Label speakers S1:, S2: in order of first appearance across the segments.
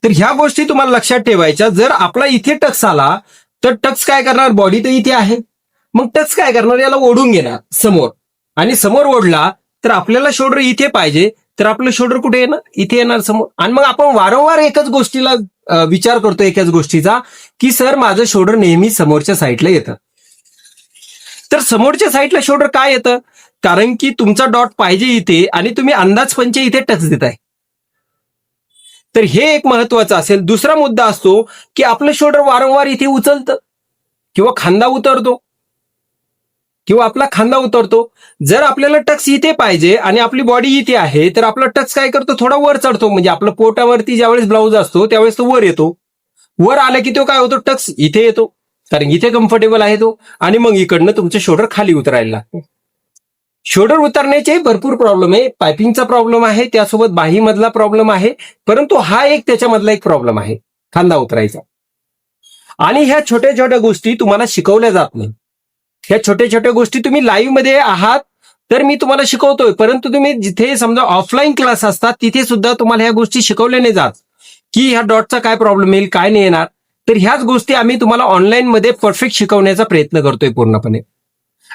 S1: तर ह्या गोष्टी तुम्हाला लक्षात ठेवायच्या. जर आपला इथे टक्स आला तर टक्स काय करणार, बॉडी तर इथे आहे, मग टक्स काय करणार, याला ओढून घेणार समोर, आणि समोर ओढला तर आपल्याला शोल्डर इथे पाहिजे, तर आपलं शोल्डर कुठे येणार, इथे येणार समोर. आणि मग आपण वारंवार एकच गोष्टीला विचार करतो, एकाच गोष्टीचा, की सर माझं शोल्डर नेहमी समोरच्या साईडला येतं. तर समोरच्या साईडला शोल्डर काय येतं, कारण की तुमचा डॉट पाहिजे इथे आणि तुम्ही अंदाजपंचे इथे टच देताय. तर हे एक महत्वाचं असेल. दुसरा मुद्दा असतो की आपलं शोल्डर वारंवार इथे उचलतं किंवा खांदा उतरतो, किंवा आपला खांदा उतरतो. जर आपल्याला टक्स इथे पाहिजे आणि आपली बॉडी इथे आहे, तर आपला टक्स काय करतो, थोडा वर चढतो. म्हणजे आपलं पोटावरती ज्यावेळेस ब्लाऊज असतो त्यावेळेस तो वर येतो. वर आला की तो काय होतो, टक्स इथे येतो, कारण इथे कम्फर्टेबल आहे तो, आणि मग इकडनं तुमचं शोल्डर खाली उतरायला लागतं. शोल्डर उतरण्याचे भरपूर प्रॉब्लेम आहे. पायपिंगचा प्रॉब्लेम आहे, त्यासोबत बाहीमधला प्रॉब्लेम आहे, परंतु हा एक त्याच्यामधला एक प्रॉब्लेम आहे, खांदा उतरायचा. आणि ह्या छोट्या छोट्या गोष्टी तुम्हाला शिकवल्या जात नाही. ह्या छोट्या छोट्या गोष्टी तुम्ही लाईव्ह मध्ये आहात तर मी तुम्हाला शिकवतोय, परंतु तुम्ही जिथे समजा ऑफलाईन क्लास असतात तिथे सुद्धा तुम्हाला ह्या गोष्टी शिकवल्या नाही जात, की ह्या डॉटचा काय प्रॉब्लेम येईल, काय नाही येणार. तर ह्याच गोष्टी आम्ही तुम्हाला ऑनलाईन मध्ये परफेक्ट शिकवण्याचा प्रयत्न करतोय पूर्णपणे,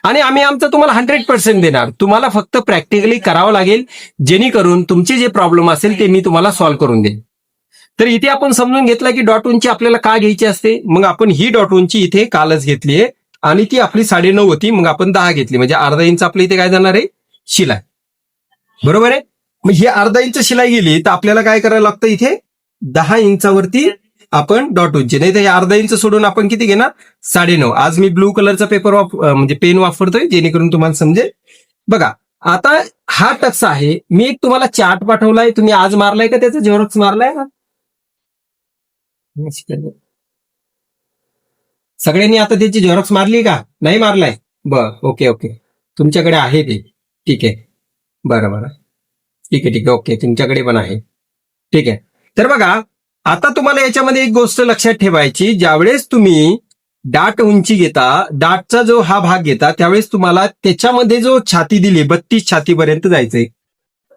S1: आणि आम्ही आमचं तुम्हाला 100% देणार. तुम्हाला फक्त प्रॅक्टिकली करावं लागेल, जेणेकरून तुमचे जे प्रॉब्लेम असेल ते मी तुम्हाला सॉल्व्ह करून देईन. तर इथे आपण समजून घेतलं की डॉट उंची आपल्याला का घ्यायची असते. मग आपण ही डॉट उंची इथे कालच घेतली आहे आणि ती आपली 9.5 होती, मग आपण 10 घेतली, म्हणजे अर्धा इंच आपल्या इथे काय जाणार आहे, शिलाई. बरोबर आहे. मग ही अर्धा इंच शिलाई गेली तर आपल्याला काय करायला लागतं, इथे 10 इंचावरती आपण डॉट उंची, नाही तर हे अर्धा इंच सोडून आपण किती घेणार, 9.5. आज मी ब्लू कलरचा पेपर म्हणजे पेन वापरतोय जेणेकरून तुम्हाला समजेल. बघा आता हा टक्स आहे, मी एक तुम्हाला चार्ट पाठवलाय, तुम्ही आज मारलाय का, त्याचा झेरॉक्स मारलाय का सगळ्यांनी, आता त्याची झेरॉक्स मारली का, नाही मारलाय, बर ओके ओके, तुमच्याकडे आहे ते, ठीक आहे, बरं बरं, ठीक आहे ठीक आहे, ओके, तुमच्याकडे पण आहे, ठीक आहे. तर बघा आता तुम्हाला याच्यामध्ये एक गोष्ट लक्षात ठेवायची, ज्यावेळेस तुम्ही डाट उंची घेता, डाटचा जो हा भाग घेता, त्यावेळेस तुम्हाला त्याच्यामध्ये जो छाती दिली 32 छातीपर्यंत जायचंय.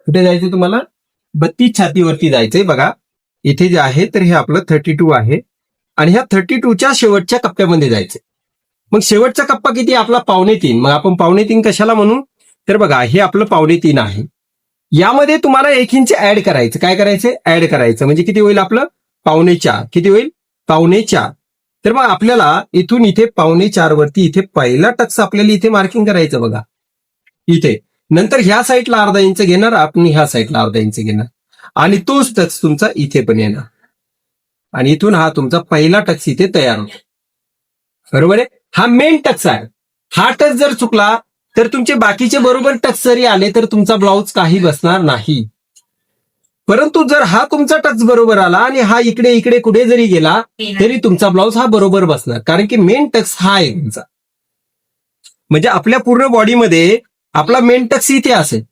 S1: कुठे जायचंय तुम्हाला, 32 छातीवरती जायचंय. बघा इथे जे आहे तर हे आपलं 32 आहे, आणि ह्या 32च्या शेवटच्या कप्प्यामध्ये जायचंय. मग शेवटचा कप्पा किती, आपला 2.25. मग आपण 2.25 कशाला म्हणू, तर बघा हे आपलं 2.25 आहे. यामध्ये तुम्हाला 1 इंच ऍड करायचं. काय करायचं, ऍड करायचं, म्हणजे किती होईल आपलं 4.25. किती होईल 4.25. तर मग आपल्याला इथून इथे 4.25 वरती इथे पहिला टक्स आपल्याला इथे मार्किंग करायचं. बघा इथे, नंतर ह्या साईडला अर्धा इंच घेणार आपण, ह्या साईडला अर्धा इंच घेणार, आणि तोच टक्स तुमचा इथे पण येणार, आणि इथून हा तुमचा पहिला टक्स इथे तयार होतो. बरोबर आहे. हा मेन टक्स आहे. हा टक्स जर चुकला तर तुमचे बाकीचे बरोबर टक्स जरी आले तर तुमचा ब्लाऊज काही बसणार नाही. परंतु जर हा तुमचा टक्स बरोबर आला आणि हा इकडे इकडे कुठे जरी गेला तरी तुमचा ब्लाऊज हा बरोबर बसणार, कारण की मेन टक्स हा आहे तुमचा. म्हणजे आपल्या पूर्ण बॉडीमध्ये आपला मेन टक्स इथे असेल,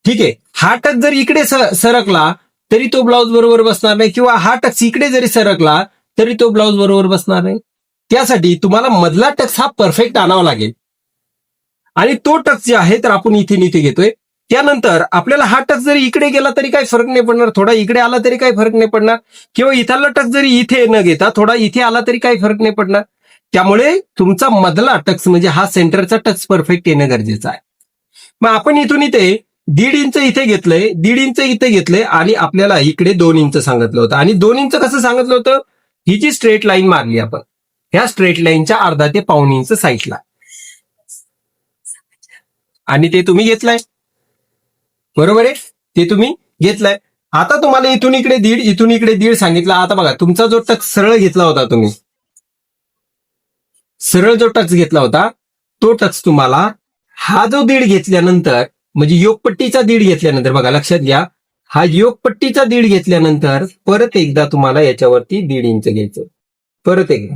S1: ठीक आहे. हा टक्स जर इकडे सरकला तरी तो ब्लाऊज बरोबर बसणार नाही, किंवा हा टक्स इकडे जरी सरकला तरी तो ब्लाऊज बरोबर बसणार नाही. त्यासाठी तुम्हाला मधला टक्स हा परफेक्ट आणावा लागेल, आणि तो टक्स जे आहे तर आपण इथे इथे घेतोय. त्यानंतर आपल्याला हा टक्स जरी इकडे गेला तरी काही फरक नाही पडणार, थोडा इकडे आला तरी काही फरक नाही पडणार, किंवा इथला टक्स जरी इथे न घेता थोडा इथे आला तरी काही फरक नाही पडणार. त्यामुळे तुमचा मधला टक्स म्हणजे हा सेंटरचा टक्स परफेक्ट येणं गरजेचं आहे. मग आपण इथून इथे 1.5 इंच इथे घेतलंय, 1.5 इंच इथे घेतलंय, आणि आपल्याला इकडे 2 इंच सांगितलं होतं. आणि 2 इंच कसं सांगितलं होतं, ही जी स्ट्रेट लाईन मारली आपण, ह्या स्ट्रेट लाईनच्या अर्धा ते 1.25 इंच साईडला, आणि ते तुम्ही घेतलंय. बरोबर आहे, ते तुम्ही घेतलंय. आता तुम्हाला इथून इकडे 1.5, इथून इकडे 1.5 सांगितलं. आता बघा तुमचा जो टक्स सरळ घेतला होता, तुम्ही सरळ जो टक्स घेतला होता तो टक्स तुम्हाला हा जो 1.5 घेतल्यानंतर, म्हणजे योगपट्टीचा 1.5 घेतल्यानंतर, बघा लक्षात घ्या, हा योगपट्टीचा 1.5 घेतल्यानंतर परत एकदा तुम्हाला याच्यावरती 1.5 इंच घ्यायचं, परत एकदा.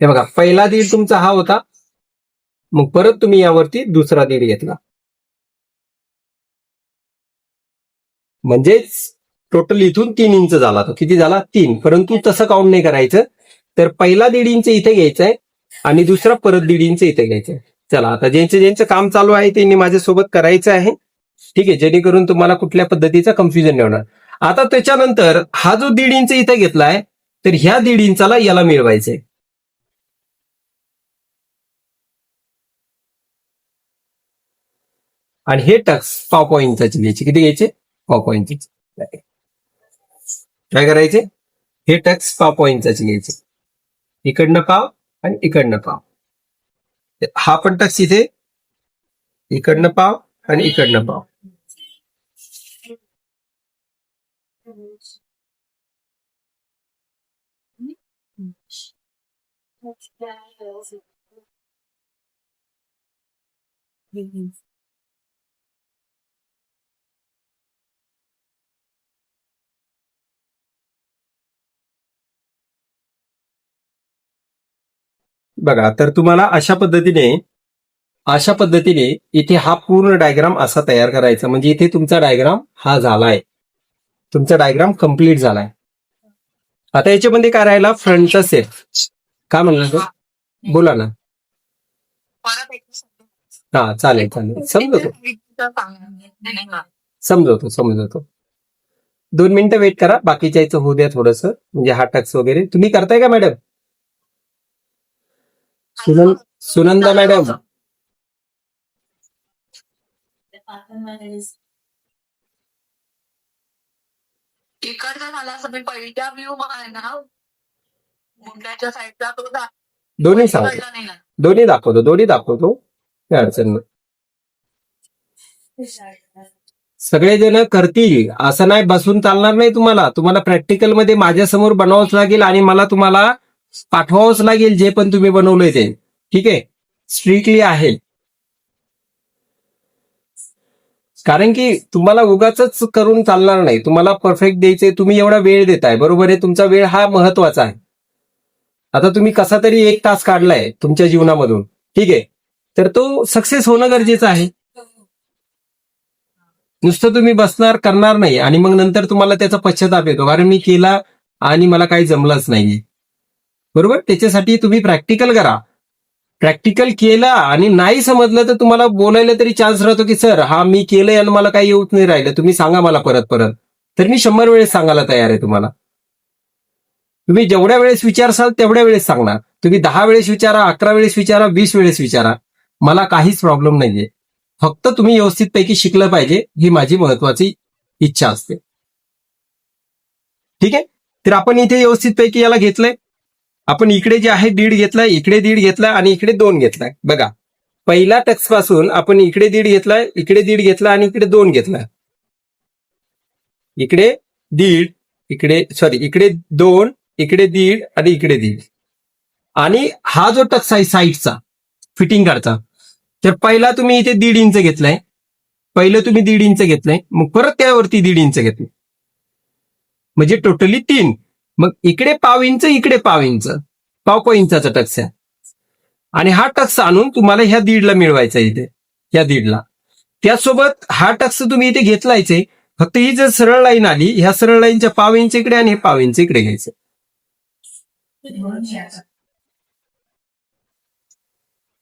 S1: हे बघा पहिला 1.5 तुमचा हा होता, मग परत तुम्ही यावरती दुसरा 1.5 घेतला, म्हणजेच टोटल इथून 3 इंच झाला. तो किती झाला, 3. परंतु तसं काउंट नाही करायचं, तर पहिला 1.5 इंच इथे घ्यायचंय आणि दुसरा परत 1.5 इंच इथे घ्यायचंय. चला आता ज्यांचं काम चालू आहे त्यांनी माझ्यासोबत करायचं आहे, ठीक आहे, जेणेकरून तुम्हाला कुठल्या पद्धतीचा कन्फ्युजन नाही होणार. आता त्याच्यानंतर हा जो 1.5 इंच इथे घेतलाय, तर ह्या 1.5 इंचाला याला मिळवायचंय. आणि हे टक्स 1.5 इंचाचे घ्यायचे. किती घ्यायचे? 1.5 इंचाचे. काय करायचे? हे टक्स 1.5 इंचाचे घ्यायचे. इकडनं पाव आणि इकडनं पाव. हा पण टक्स इथे, इकडनं पाव आणि इकडनं पाव. बघा, तर तुम्हाला अशा पद्धतीने इथे हा पूर्ण डायग्राम असा तयार करायचा. म्हणजे इथे तुमचा डायग्राम हा झालाय. तुमचा डायग्राम कम्प्लीट झालाय. आता याच्यामध्ये काय राहिला? फ्रंटचा सेट. काय म्हणलं तो? बोला ना. हा, चालेल चालेल, समजवतो. 2 मिनिटं वेट करा. बाकीच्या याचं होऊ द्या थोडस. म्हणजे हा टक्स वगैरे तुम्ही करताय का मॅडम? सुनंदा मॅडम,
S2: इकडचा झाला असं मी पहिल्या व्ह्यू आहे ना मुंड्याच्या साईडला तो
S1: दोन्ही सांगतो,
S2: नाही ना.
S1: दोन्ही दाखवतो. काय अडचण नाही. सगळेजण करतील असं नाही, बसून चालणार नाही. तुम्हाला प्रॅक्टिकल मध्ये माझ्यासमोर बनवावंच लागेल आणि मला तुम्हाला पाठवावंच लागेल जे पण तुम्ही बनवलंय ते. ठीक आहे, स्ट्रिक्टली आहे. कारण की तुम्हाला उगाच करून चालणार नाही. तुम्हाला परफेक्ट द्यायचंय. तुम्ही एवढा वेळ देताय, बरोबर आहे. तुमचा वेळ हा महत्वाचा आहे. आता तुम्ही कसा तरी 1 तास काढलाय तुमच्या जीवनामधून, ठीक आहे, तर तो सक्सेस होणं गरजेचं आहे. नुसतं तुम्ही बसणार, करणार नाही आणि मग नंतर तुम्हाला त्याचा पश्चाताप येतो, कारण मी केला आणि मला काही जमलंच नाही. बरोबर. त्याच्यासाठी तुम्ही प्रॅक्टिकल करा. प्रॅक्टिकल केलं आणि नाही समजलं तर तुम्हाला बोलायला तरी चान्स राहतो की सर हा मी केलंय आणि मला काही येऊच नाही राहिलं, तुम्ही सांगा मला परत परत. तर मी 100 वेळेस सांगायला तयार आहे तुम्हाला. तुम्ही जेवढ्या वेळेस विचारसाल तेवढ्या वेळेस सांगणार. तुम्ही 10 वेळेस विचारा, 11 वेळेस विचारा, 20 वेळेस विचारा, मला काहीच प्रॉब्लेम नाहीये. फक्त तुम्ही व्यवस्थितपैकी शिकलं पाहिजे, ही माझी महत्वाची इच्छा असते. ठीक आहे. तर आपण इथे व्यवस्थितपैकी याला घेतलंय. आपण इकडे जे आहे 1.5 घेतलाय, इकडे 1.5 घेतलाय आणि इकडे 2 घेतलाय. बघा, पहिल्या टक्स पासून आपण इकडे 1.5 घेतलाय, इकडे 1.5 घेतलाय आणि इकडे 2 घेतलाय. इकडे 1.5, इकडे 2, इकडे 1.5 आणि इकडे 1.5. आणि हा जो टक्स आहे साईडचा फिटिंग काढचा, तर पहिला तुम्ही इथे 1.5 इंच घेतलाय. पहिलं तुम्ही 1.5 इंच घेतलंय, मग परत त्यावरती 1.5 इंच घेतलं, म्हणजे टोटली 3. मग इकडे 1/2 इंच, इकडे 1/2 इंच, 1/2 इंचाचा टक्स आहे. आणि हा टक्स आणून तुम्हाला ह्या 1.5ला मिळवायचा इथे, ह्या 1.5ला. त्यासोबत हा टक्स तुम्ही इथे घेतलायच आहे. फक्त ही जर सरळ लाईन आली, ह्या सरळ लाईनच्या 1/2 इंच इकडे आणि हे 1/2 इंच इकडे घ्यायचं.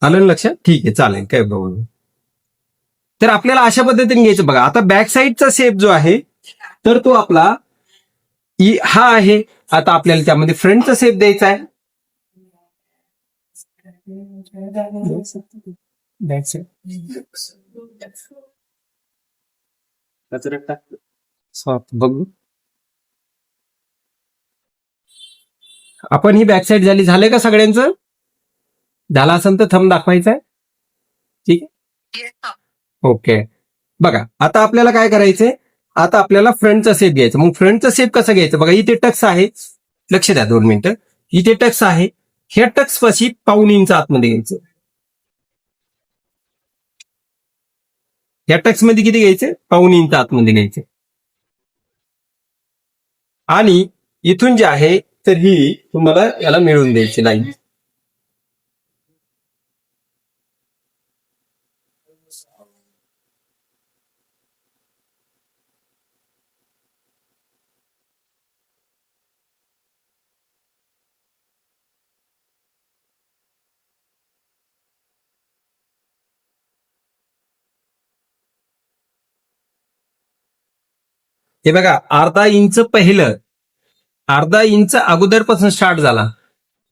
S1: आलं लक्षात? ठीक आहे, चालेल, काय प्रॉब्लेम. तर आपल्याला अशा पद्धतीने घ्यायचं. बघा, आता बॅक साईडचा शेप जो आहे तर तो आपला हा आहे. आता आपल्याला त्यामध्ये फ्रंटचा शेप द्यायचा आहे. बॅक साईड बघू. आपण ही बॅक साईड झालंय का सगळ्यांचं? झाला असेल तर थंब दाखवायचा आहे. ठीक आहे, ओके. बघा, आता आपल्याला काय करायचंय? आता आपल्याला फ्रंटचा शेप घ्यायचा. मग फ्रंटचा शेप कसा घ्यायचा? बघा, इथे टक्स आहे. लक्ष द्या 2 मिनिटं. इथे टक्स आहे. ह्या टक्स पाशी 1/2 इंच आतमध्ये घ्यायचं. ह्या टक्स मध्ये किती घ्यायचे? 1/2 इंच आतमध्ये घ्यायचे. आणि इथून जे आहे तर ही तुम्हाला याला मिळून द्यायची लाईन. हे बघा अर्धा इंच पहिलं, अर्धा इंच अगोदरपासून स्टार्ट झाला.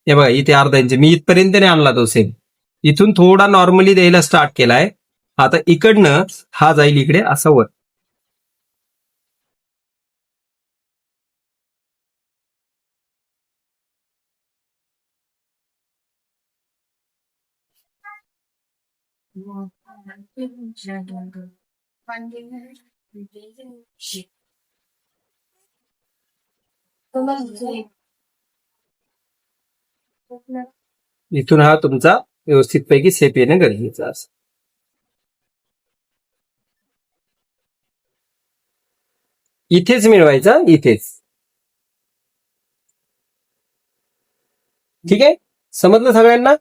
S1: हे बघा इथे अर्धा इंच मी इथपर्यंत नाही आणला तो सेम. इथून थोडा नॉर्मली द्यायला स्टार्ट केलाय. आता इकडनं हा जाईल इकडे असा वर. इथून हा तुमचा व्यवस्थित पैकी सेप येणं गरजेचं असं. इथेच मिळवायचा, इथेच. ठीक आहे, समजलं सगळ्यांना?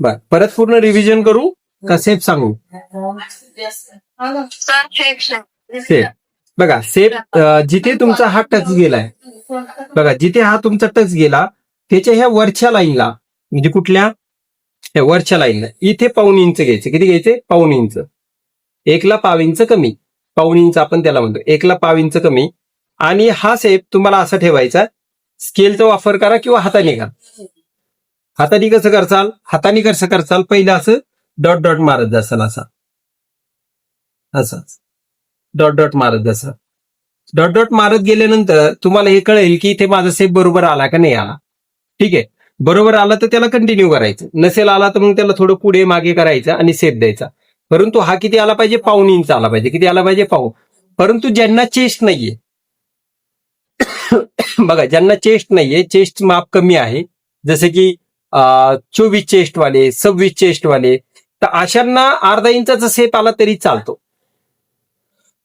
S1: बर, परत पूर्ण रिव्हिजन करू का सेप सांगू? सेप बघा, सेप जिथे तुमचा हा टच गेलाय, बघा जिथे हा तुमचा टच गेला त्याच्या ह्या वरच्या लाईनला, म्हणजे कुठल्या वरच्या लाईनला इथे पाऊण इंच घ्यायचे. किती घ्यायचे? पाऊण इंच. एकला पाव इंच कमी, पाऊण इंच आपण त्याला म्हणतो, एकला पाव इंच कमी. आणि हा सेप तुम्हाला असा ठेवायचा. स्केलचा वापर करा किंवा हाताने करा. हाताने कसं करचाल? हाताने कसं करचाल? पहिलं असं डॉट डॉट मारत जासाल, असा असं डॉट डॉट मारत जासाल. डॉट डॉट मारत गेल्यानंतर तुम्हाला हे कळेल की इथे माझा सेप बरोबर आला का नाही आला. ठीक आहे, बरोबर आला तर त्याला कंटिन्यू करायचं, नसेल आला तर मग त्याला थोडं पुढे मागे करायचं आणि सेप द्यायचा. परंतु हा किती आला पाहिजे? पाऊण इंच आला पाहिजे. किती आला पाहिजे? पाऊण. परंतु ज्यांना चेस्ट नाहीये बघा, ज्यांना चेस्ट नाहीये, चेस्ट माप कमी आहे, जसे की 24 चेस्ट वाले, 26 चेस्ट वाले, तर अशांना अर्धा इंचाचा सेप आला तरी चालतो.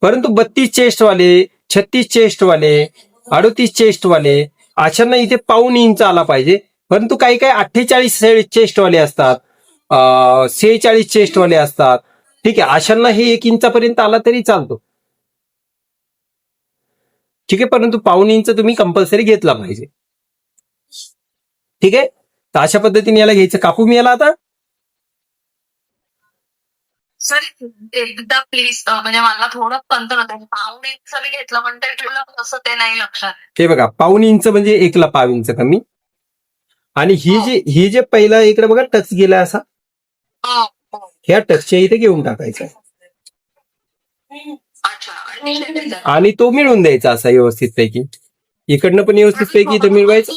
S1: परंतु 32 चेस्ट वाले, 36 चेस्ट वाले, 38 चेस्ट वाले, अशांना इथे पाऊण इंच आला पाहिजे. परंतु काही काही 48 चेस्ट वाले असतात, 46 चेस्ट वाले असतात. ठीक आहे, अशांना हे 1 इंचापर्यंत आला तरी चालतो. ठीक आहे, परंतु पाऊण इंच तुम्ही कंपल्सरी घेतला पाहिजे. ठीक आहे, तर अशा पद्धतीने याला घ्यायचं. कापू मी याला आता?
S2: सर एकदा प्लीज, म्हणजे मला थोडं कंतर होतं. पाऊण इंच मी घेतलं म्हणते तुला कसं ते नाही लक्षात.
S1: हे बघा, पाऊण इंच म्हणजे एकला पाव इंच कमी. आणि ही जे पहिला इकडे बघा टच गेला असा, ह्या टचच्या इथे घेऊन टाकायचा आणि तो मिळून द्यायचा असा व्यवस्थित पैकी. इकडनं पण व्यवस्थित पैकी इथं मिळवायचं.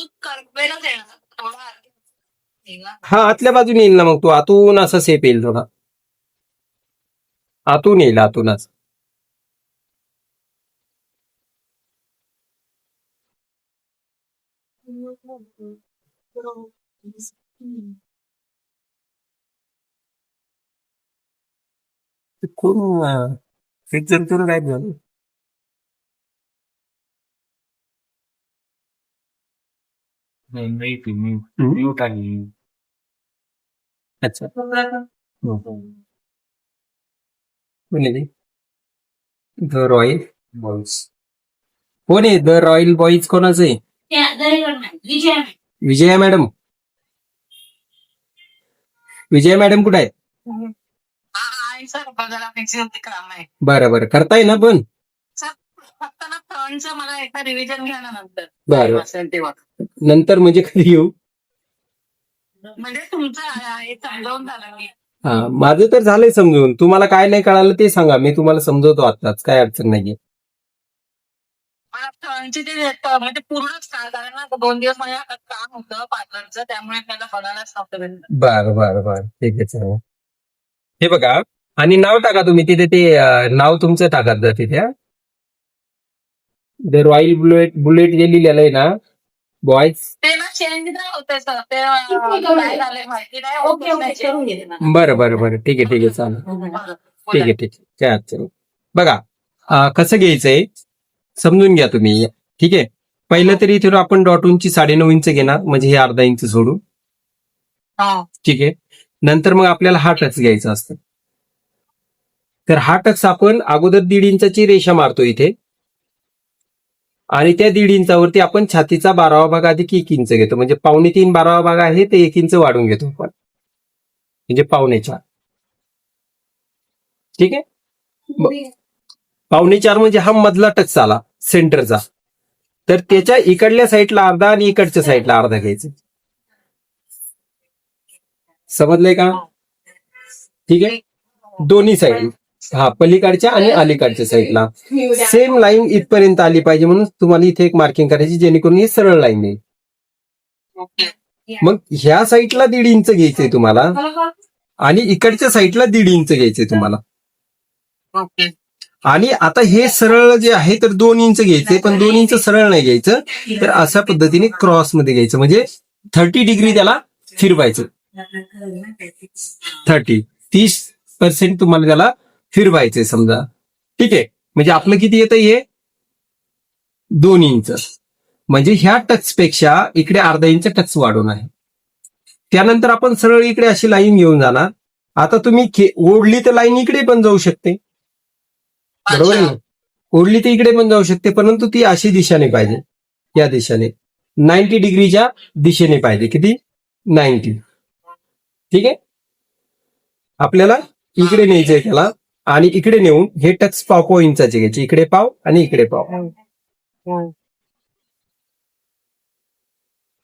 S1: हा, आतल्या बाजूने येईल ना, मग तो आतून असा सेप येईल, थोडा आतून येईल, आतूनच. कोण फिक्स करून काय झालं?
S3: नाही तुम्ही म्यूट आहे.
S1: अच्छा, कोण आहे? द रॉयल
S3: बॉल्स
S1: कोण आहे? द रॉयल बॉईज कोणाचं आहे? विजया मॅडम. विजया मॅडम कुठे आहे?
S2: सर बघायला फिक्सिंग काम आहे.
S1: बरं बरं, करताय ना पण?
S2: सर फक्त ना फ्रंटचं मला एकदा रिव्हिजन घ्या ना नंतर.
S1: बरं,
S2: असेल तेव्हा.
S1: नंतर म्हणजे कधी येऊ?
S2: म्हणजे तुमचं हे समजावून झालं मी.
S1: हा, माझं तर झालंय समजून. तुम्हाला काय नाही कळालं ते सांगा, मी तुम्हाला समजवतो आताच, काय अडचण नाहीये.
S2: मला फ्रंटचे ते म्हणजे पूर्णच कारण ना 2 दिवस माझ्या काम होतं पार्लरचं, त्यामुळे त्याला बघायलाच नव्हतं.
S1: बरं बरं बरं, ठीक आहे, चालेल. हे बघा, आणि नाव टाका तुम्ही तिथे, ते नाव तुमचं टाकत जा तिथे. द रॉयल बुलेट जे लिहिलेलं आहे ना बॉयज,
S2: ते ना चेंज नाही होते सर, ते काय झालंय माहिती नाही. ओके,
S1: बरं बरं बरं, ठीक आहे, ठीक आहे, चालेल, ठीक आहे, ठीक आहे, काय अडचण नाही. बघा, कसं घ्यायचंय समजून घ्या तुम्ही. ठीक आहे, पहिलं तरी इथून आपण डॉट उंची 9.5 इंच घेणार, म्हणजे हे अर्धा इंच सोडू. ठीक आहे, नंतर मग आपल्याला हा टच घ्यायचा असतो. तर हा टच आपण अगोदर 1.5 इंचाची रेषा मारतो इथे, आणि त्या 1.5 इंचावरती आपण छातीचा 12वा भाग अधिक 1 इंच घेतो, म्हणजे 2.25 12वा भाग आहे ते 1 इंच वाढून घेतो आपण, म्हणजे 4.25. ठीक आहे. पावणे 4 म्हणजे हा मधला टक्स आला सेंटरचा, तर त्याच्या इकडल्या साईडला अर्धा आणि इकडच्या साईडला अर्धा घ्यायचं. समजलंय का? ठीक आहे. दोन्ही साईड, हा पलीकडच्या आणि अलीकडच्या साईडला सेम लाईन इथपर्यंत आली पाहिजे, म्हणून तुम्हाला इथे एक मार्किंग करायची जेणेकरून ही सरळ लाईन येईल.
S2: ओके.
S1: मग ह्या साईडला 1.5 इंच घ्यायचंय तुम्हाला आणि इकडच्या साईडला 1.5 इंच घ्यायचंय तुम्हाला.
S2: ओके.
S1: आणि आता हे सरळ जे आहे तर 2 इंच घ्यायचे, पण 2 इंच सरळ नाही घ्यायचं, तर अशा पद्धतीने क्रॉस मध्ये घ्यायचं, म्हणजे 30 डिग्री त्याला फिरवायचं. 30% तुम्हाला त्याला फिरवायचंय समजा. ठीक आहे. म्हणजे आपलं किती येतं हे 2 इंच, म्हणजे ह्या टक्स पेक्षा इकडे अर्धा इंच टक्स वाढवून आहे. त्यानंतर आपण सरळ इकडे अशी लाईन घेऊन जाणार. आता तुम्ही ओढली तर लाईन इकडे पण जाऊ शकते, बरोबर आहे ना? ओढली तर इकडे पण जाऊ शकते, परंतु ती अशी दिशाने पाहिजे, या दिशेने 90 डिग्रीच्या दिशेने पाहिजे. किती? 90. ठीक आहे. आपल्याला इकडे न्यायचंय त्याला, आणि इकडे नेऊन हे टक्स पाव इंचाचे घ्यायचे, इकडे पाव आणि इकडे पाव.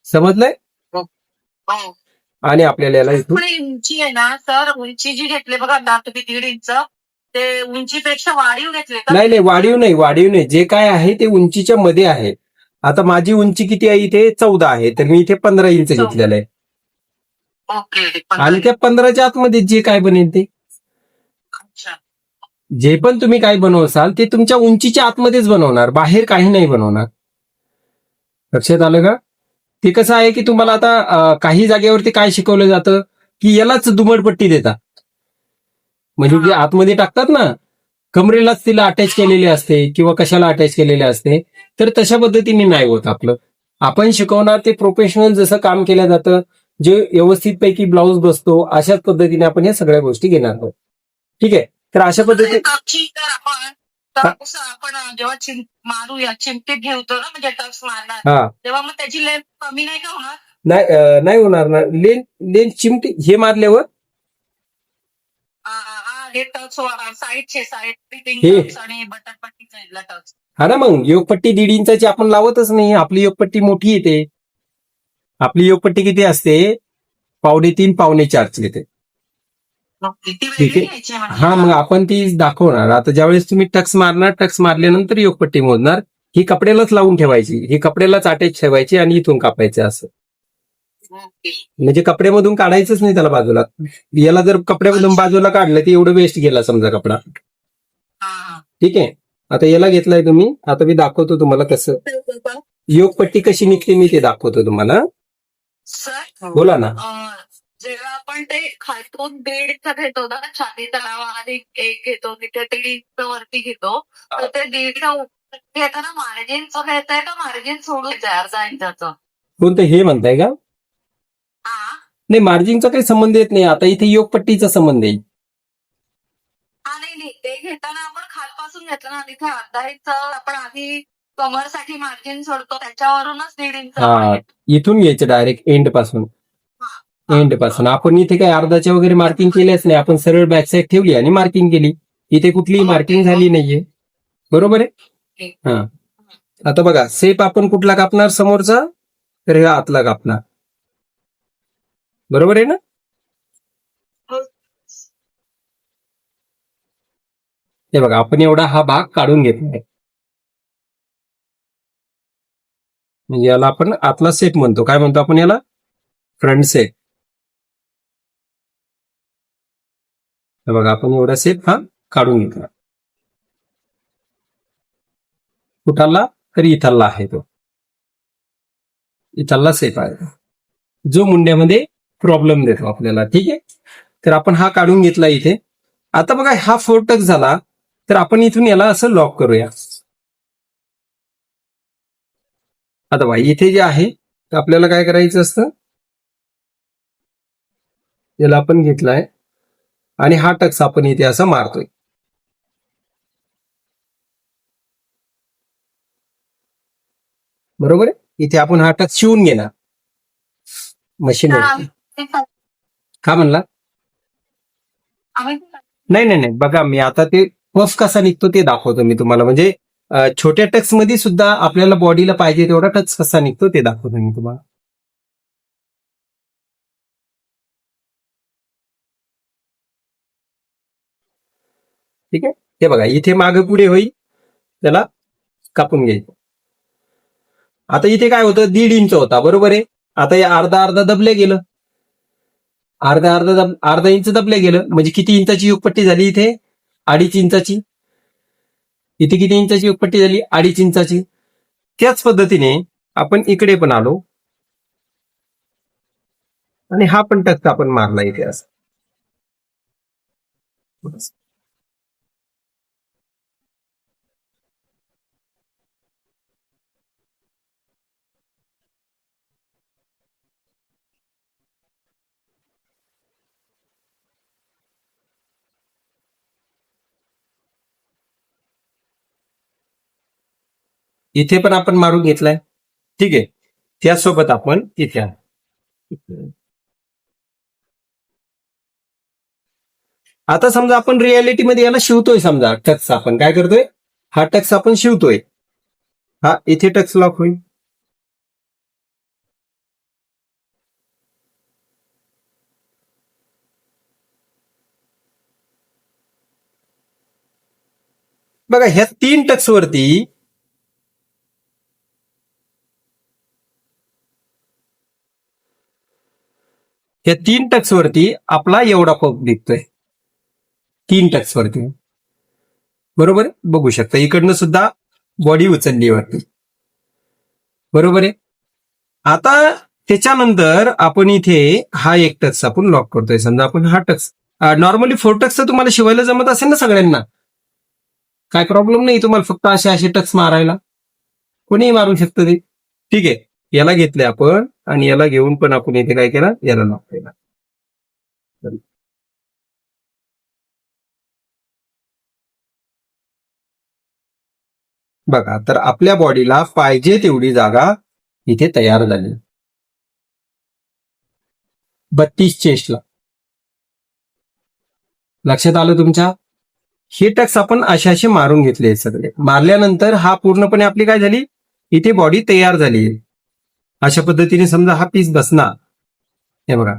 S1: समजलंय?
S2: हो.
S1: आणि आपल्याला याला इथून
S2: पण उंची आहे ना सर, उंची जी घेतली बघा आता तुम्ही 1.5 इंच, ते उंचीपेक्षा वाढीव घेतले का?
S1: नाही, वाढीव नाही, जे काय आहे ते उंचीच्या मध्ये आहे. आता माझी उंची किती आहे इथे 14 आहे, तर मी इथे 15 इंच घेतलेलं आहे.
S2: ओके.
S1: आणि त्या 15च्या आतमध्ये जे काय बनेल ते,
S2: अच्छा.
S1: जे पण तुम्ही काय बनवसाल ते तुमच्या उंचीच्या आतमध्येच बनवणार, बाहेर काही नाही बनवणार. लक्षात आलं का? ते कसं आहे की तुम्हाला आता काही जागेवरती काय शिकवलं जातं की यालाच दुमडपट्टी देतात, म्हणजे जे आतमध्ये टाकतात ना, कमरेलाच तिला अटॅच केलेले असते किंवा कशाला अटॅच केलेले असते, तर तशा पद्धतीने नाही होत आपलं. आपण शिकवणार ते प्रोफेशनल जसं काम केलं जातं, जे व्यवस्थित पैकी ब्लाऊज बसतो, अशाच पद्धतीने आपण या सगळ्या गोष्टी घेणार आहोत. ठीक आहे. तर अशा पद्धतीने
S2: टक्सची तर आपण जेव्हा मारूया चिमटीत घेतो ना, म्हणजे टक्स मारणार
S1: हा
S2: तेव्हा मग त्याची लेंथ कमी नाही का होणार?
S1: नाही होणार ना. लेन चिमटी हे मारल्यावर
S2: हे टक्स साईडचे
S1: हे.
S2: आणि बटरपट्टी साईडला टक्स.
S1: हा ना, मग योगपट्टी 1.5 इंचाची आपण लावतच नाही, आपली योगपट्टी मोठी येते. आपली योगपट्टी किती असते? 3.5 पावणे 4 येते.
S2: ती
S1: ठीक
S2: वेगळी
S1: आहे.
S2: घ्यायची म्हणजे.
S1: हा, मग आपण ती दाखवणार. आता ज्यावेळेस तुम्ही टक्स मारणार, टक्स मारल्यानंतर योगपट्टी मोजणार. ही कपड्यालाच लावून ठेवायची, ही कपड्यालाच अटॅच ठेवायची आणि इथून कापायचं असं.
S2: ओके.
S1: म्हणजे कपड्यामधून काढायचंच नाही त्याला बाजूला. याला जर कपड्यामधून बाजूला काढलं तर एवढं वेस्ट गेला समजा कपडा.
S2: हा.
S1: ठीक आहे. आता याला घेतलाय तुम्ही, आता मी दाखवतो तुम्हाला कसं योगपट्टी कशी निघते, मी ते दाखवतो तुम्हाला.
S2: सर
S1: बोला ना.
S2: जेव्हा आपण ते खालतून 1.5 घेतो ना, छाती तळावा आणि 1 घेतो, तिथे 1.5 वरती घेतो, तर ते 1.5 घेताना मार्जिनचं घेताय का मार्जिन सोडून द्या अर्धा इंचाचं?
S1: कोणतं हे म्हणताय का?
S2: हा.
S1: नाही, मार्जिनचा काही संबंध येत नाही. आता इथे योगपट्टीचा संबंध येईल.
S2: नाही, ते घेताना आपण खालपासून घेतलं ना, तिथे अर्धा इंच आपण आधी कमरसाठी मार्जिन सोडतो, त्याच्यावरूनच 1.5 इंच
S1: हा, इथून घ्यायचं डायरेक्ट एंड पासून. आपण इथे काही अर्धाच्या वगैरे मार्किंग केल्याच नाही, आपण सरळ बॅक साईड ठेवली आणि मार्किंग केली. इथे कुठलीही मार्किंग झाली नाहीये, बरोबर आहे. हा, आता बघा सेप आपण कुठला कापणार समोरचा, तर हे आतला कापणार, बरोबर आहे ना. हे बघा, आपण एवढा हा भाग काढून घेतलाय, म्हणजे याला आपण आतला सेप म्हणतो. काय म्हणतो आपण याला? फ्रंट सेप. हे बघा, आपण एवढा सेप हा काढून घेतला. कुठाला? तर इथला आहे तो, इथला सेप आहे जो मुंड्यामध्ये प्रॉब्लेम देतो आपल्याला. ठीक आहे. तर आपण हा काढून घेतला इथे. आता बघा, हा 4 टक्स झाला, तर आपण इथून याला असं लॉक करूया. आता बघा, इथे जे आहे तर आपल्याला काय करायचं असतं, याला आपण घेतलाय आणि हा टक्स आपण इथे असं मारतोय, बरोबर आहे. इथे आपण हा टक्स शिवून घेणार मशीनवर. का म्हणला? नाही नाही नाही, बघा मी आता ते पफ कसा निघतो ते दाखवतो मी तुम्हाला. म्हणजे छोट्या टक्स मध्ये सुद्धा आपल्याला बॉडीला पाहिजे तेवढा टक्स कसा निघतो ते दाखवतो मी तुम्हाला. ठीक आहे, हे बघा इथे मागे पुढे होईल, त्याला कापून घ्यायचं. आता इथे काय होतं, 1.5 इंच होता बरोबर आहे. आता हे अर्धा अर्धा दबले गेलं, अर्धा इंच दबले गेलं, म्हणजे किती इंचाची युगपट्टी झाली इथे, 2.5 इंचाची. इथे किती इंचाची युगपट्टी झाली, 2.5 इंचाची. त्याच पद्धतीने आपण इकडे पण आलो आणि हा पण टक्स आपण मारला इथे असं. इथे पण आपण मारून घेतलाय. ठीक आहे, त्यासोबत आपण इथे आता समजा आपण रियालिटीमध्ये याला शिवतोय, समजा टक्स आपण काय करतोय, हा टक्स आपण शिवतोय, हा इथे टक्स लॉक होईल. बघा ह्या 3 टक्स वरती या 3 टक्स वरती आपला एवढा पफ दिसतोय, 3 टक्स वरती बरोबर आहे? बघू शकता इकडनं सुद्धा बॉडी उचलली वरती, बरोबर आहे. आता त्याच्यानंतर आपण इथे हा एक टक्स आपण लॉक करतोय. समजा आपण हा टक्स, नॉर्मली 4 टक्स तुम्हाला शिवायला जमत असेल ना सगळ्यांना, काय प्रॉब्लेम नाही तुम्हाला फक्त असे टक्स मारायला, कोणीही मारू शकतं ते. ठीक आहे, याला घेतलंय आपण आणि याला घेऊन पण आपण इथे काय केलं, याला लॉक केला. बघा तर आपल्या बॉडीला पाहिजे तेवढी जागा इथे तयार झाली. 32 चेस्टला लक्षात आलं तुमच्या. हे टक्स आपण असे मारून घेतले सगळे. मारल्यानंतर हा पूर्णपणे आपली काय झाली, इथे बॉडी तयार झाली. अशा पद्धतीने समजा हा पीस बसणार, हे बघा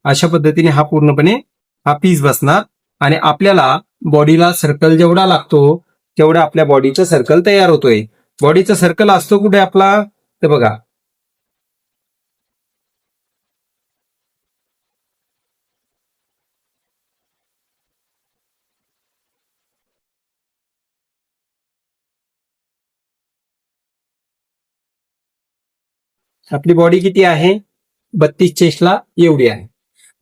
S1: अशा पद्धतीने हा पूर्णपणे हा पीस बसणार आणि आपल्याला बॉडीला सर्कल जेवढा लागतो तेवढा आपल्या बॉडीचा सर्कल तयार होतोय. बॉडीचा सर्कल असतो कुठे आपला, ते बघा आपली बॉडी किती आहे, 32 चेस्टला एवढी आहे.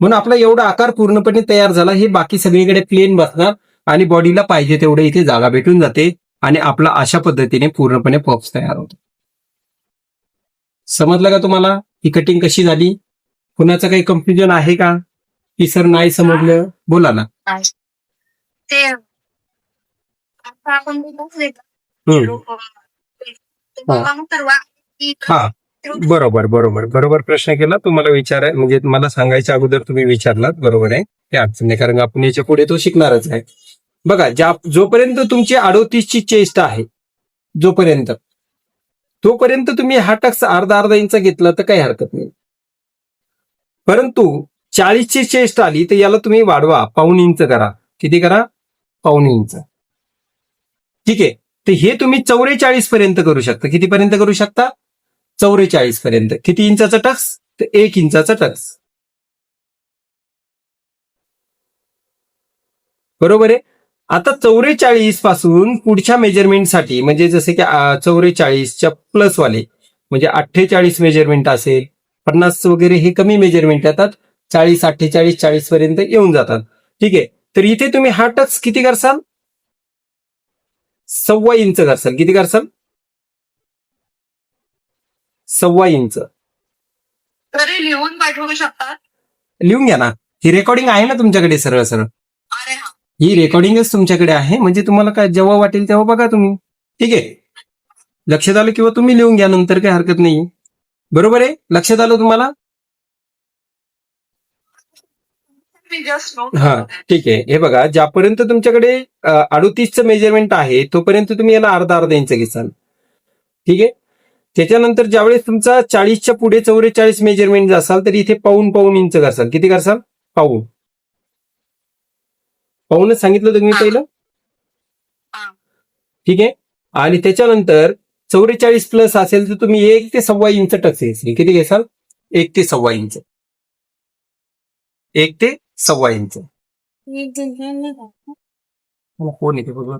S1: म्हणून आपला एवढा आकार पूर्णपणे तयार झाला. हे बाकी सगळीकडे प्लेन बसणार आणि बॉडीला पाहिजे तेवढे इथे जागा भेटून जाते आणि आपला अशा पद्धतीने पूर्णपणे पॉप्स तयार होतो. समजलं का तुम्हाला ही कटिंग कशी झाली? कुणाचं काही कन्फ्युजन आहे का, की सर नाही समजलं? बोला ना.
S2: ते आता आपण
S1: हा बरोबर बरोबर बरोबर प्रश्न केला तुम्हाला. विचाराय म्हणजे मला सांगायच्या अगोदर तुम्ही विचारलात, बरोबर आहे, ते अडचण नाही, कारण आपण याच्या पुढे तो शिकणारच आहे. बघा जोपर्यंत तुमची 38ची चेस्ट आहे जोपर्यंत, तोपर्यंत तुम्ही हा टक्स अर्धा इंच घेतला तर काही हरकत नाही. परंतु 40ची चेस्ट आली तर याला तुम्ही वाढवा, 1.25 इंच करा. किती करा, 1.25 इंच. ठीक आहे, तर हे तुम्ही 44 पर्यंत करू शकता. कितीपर्यंत करू शकता, 44 पर्यंत. किती इंचाचा टक्स, तर 1 इंचाचा टक्स, बरोबर आहे. आता 44 पासून पुढच्या मेजरमेंटसाठी, म्हणजे जसे की 44च्या प्लस वाले म्हणजे 48 मेजरमेंट असेल, 50 वगैरे हे कमी मेजरमेंट येतात, 40, 48, 40 पर्यंत येऊन जातात. ठीक आहे, तर इथे तुम्ही हा टक्स किती करसाल, 1.25 इंच करसाल. किती करसाल, 1.25 इंच.
S2: तरी लिहून पाठवू शकतात.
S1: लिहून घ्या ना, ही रेकॉर्डिंग आहे ना तुमच्याकडे सरळ सरळ.
S2: अरे हा,
S1: ही रेकॉर्डिंगच तुमच्याकडे आहे, म्हणजे तुम्हाला काय जेव्हा वाटेल तेव्हा बघा तुम्ही. ठीक आहे, लक्षात आलं, किंवा तुम्ही लिहून घ्या नंतर, काही हरकत नाही. बरोबर आहे, लक्षात आलं तुम्हाला.
S2: मी जस्ट नोट
S1: हा ठीक आहे. हे बघा, ज्यापर्यंत तुमच्याकडे 38चं मेजरमेंट आहे तोपर्यंत तुम्ही याला अर्धा अर्धा इंच घेसाल. ठीक आहे. त्याच्यानंतर ज्यावेळेस तुमचा 40च्या पुढे 44 मेजरमेंट असाल तर इथे पाऊण पाऊण इंच करसाल. किती करसाल? पाऊण. पाऊणच सांगितलं तुम्ही पहिलं.
S2: हा.
S1: ठीक आहे. आणि त्याच्यानंतर 44 प्लस असेल तर तुम्ही 1 ते 1.25 इंच टक्स घेसाल. किती घेसाल? 1 ते 1.25 इंच. 1 ते 1.25 इंच. मला फोन येते बघा.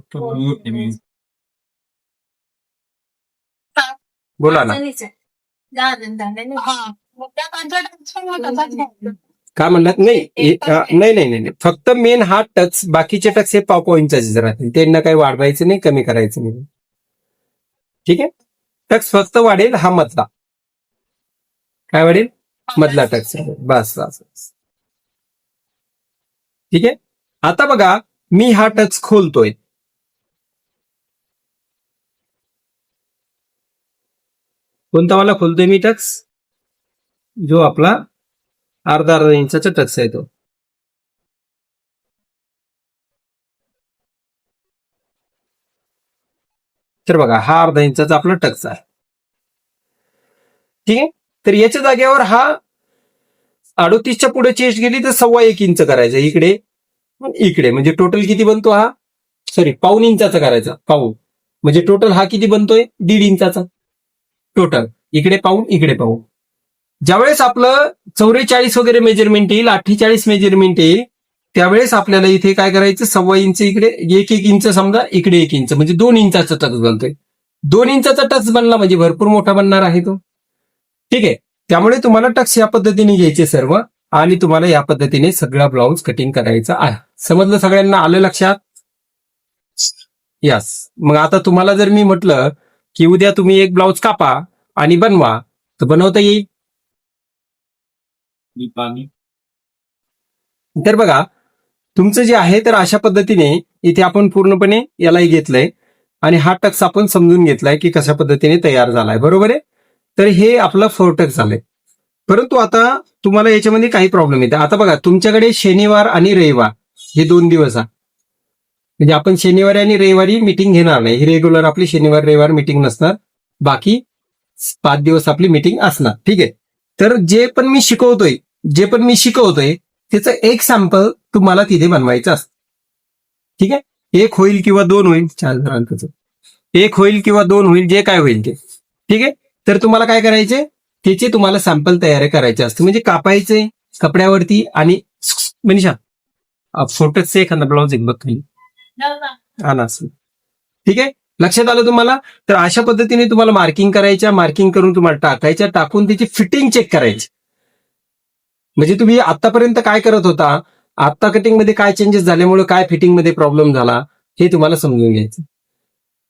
S1: बोला ना.
S2: हा मग त्या त्यांच्या टेन्शन तसाच घ्यायचा.
S1: काय म्हणलात? नाही. फक्त मेन हा टक्स, बाकीचे टक्स हे पाव इंचाचेच राहतील. त्यांना काही वाढवायचं नाही, कमी करायचं नाही. ठीक आहे. टक्स फक्त वाढेल हा मधला. काय वाढेल? मधला टक्स. बस. ठीक आहे. आता बघा, मी हा टक्स खोलतोय. कोणता वाला खोलतोय मी टक्स? जो आपला अर्धा अर्धा इंचाचा टक्स आहे तो. तर बघा, हा अर्धा इंचाचा आपला टक्स आहे. ठीक आहे. तर याच्या जागेवर हा 38च्या पुढे चेस्ट गेली तर 1.25 इंच करायचं इकडे म्हणजे टोटल किती बनतो हा? सॉरी, पाऊण इंचाचा करायचा. पाऊण म्हणजे टोटल हा किती बनतोय? 1.5 इंचाचा टोटल. इकडे पाऊण. ज्यावेळेस आपलं 44 वगैरे मेजरमेंट येईल, 48 मेजरमेंट येईल, त्यावेळेस आपल्याला इथे काय करायचं? 1.25 इंच इकडे, 1 इंच समजा, इकडे 1 इंच म्हणजे 2 इंचाचा टक्स बनतोय. 2 इंचाचा टक्स बनला म्हणजे भरपूर मोठा बनणार आहे तो. ठीक आहे. त्यामुळे तुम्हाला टक्स या पद्धतीने घ्यायचे सर्व, आणि तुम्हाला या पद्धतीने सगळा ब्लाऊज कटिंग करायचा आहे. समजलं सगळ्यांना? आलं लक्षात? यस. मग आता तुम्हाला जर मी म्हटलं की उद्या तुम्ही एक ब्लाऊज कापा आणि बनवा, तर बनवता येईल. तर बघा, तुमचं जे आहे तर अशा पद्धतीने इथे आपण पूर्णपणे यालाही घेतलंय आणि हा टक्स आपण समजून घेतलाय की कशा पद्धतीने तयार झालाय. बरोबर आहे. तर हे आपलं 4 टक्स झालंय. परंतु आता तुम्हाला याच्यामध्ये काही प्रॉब्लेम येते. आता बघा, तुमच्याकडे शनिवार आणि रविवार हे 2 दिवस आहे. म्हणजे आपण शनिवारी आणि रविवारी मीटिंग घेणार नाही. ही रेग्युलर आपली शनिवार रविवार मीटिंग नसणार. बाकी 5 दिवस आपली मीटिंग असणार. ठीक आहे. तर जे पण मी शिकवतोय त्याचं एक सॅम्पल तुम्हाला तिथे बनवायचं असतं. ठीक आहे. 1 होईल किंवा 2 होईल, 4 जणांचं 1 होईल किंवा 2 होईल, जे काय होईल ते. ठीक आहे. तर तुम्हाला काय करायचे? त्याचे तुम्हाला सॅम्पल तयार करायचे असते. म्हणजे कापायचे कपड्यावरती आणि मनीषा फोटोच एखादा ब्लाऊज एक बघ खाली. ठीक आहे. लक्षात आलं तुम्हाला? तर अशा पद्धतीने तुम्हाला मार्किंग करून तुम्हाला टाकून त्याची फिटिंग चेक करायची. म्हणजे तुम्ही आतापर्यंत काय करत होता, आता कटिंग मध्ये काय चेंजेस झाल्यामुळे काय फिटिंग मध्ये प्रॉब्लेम झाला, हे तुम्हाला समजून घ्यायचं.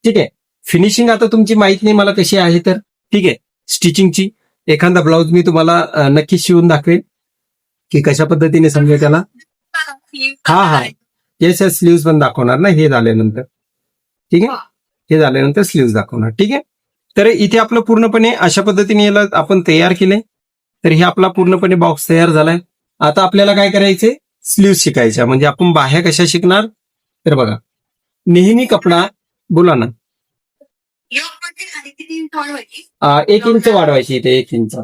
S1: ठीक आहे. फिनिशिंग आता तुमची माहित नाही मला कशी आहे तर. ठीक आहे. स्टिचिंगची एखादा ब्लाऊज मी तुम्हाला नक्कीच शिवून दाखवेल की कशा पद्धतीने समजेल त्याला. हा. येस स्लीव्स पण दाखवणार ना हे झाल्यानंतर. ठीक आहे. हे झाल्यानंतर स्लीव्स दाखवणार. ठीक आहे. तर इथे आपलं पूर्णपणे अशा पद्धतीने याला आपण तयार केलंय. तर हे आपला पूर्णपणे बॉक्स तयार झालाय. आता आपल्याला काय करायचंय? स्लीव्स शिकायच्या. म्हणजे आपण बाह्या कशा शिकणार? तर बघा, नेहमी कपडा, बोला ना. 1 इंच वाढवायची इथे, 1 इंच.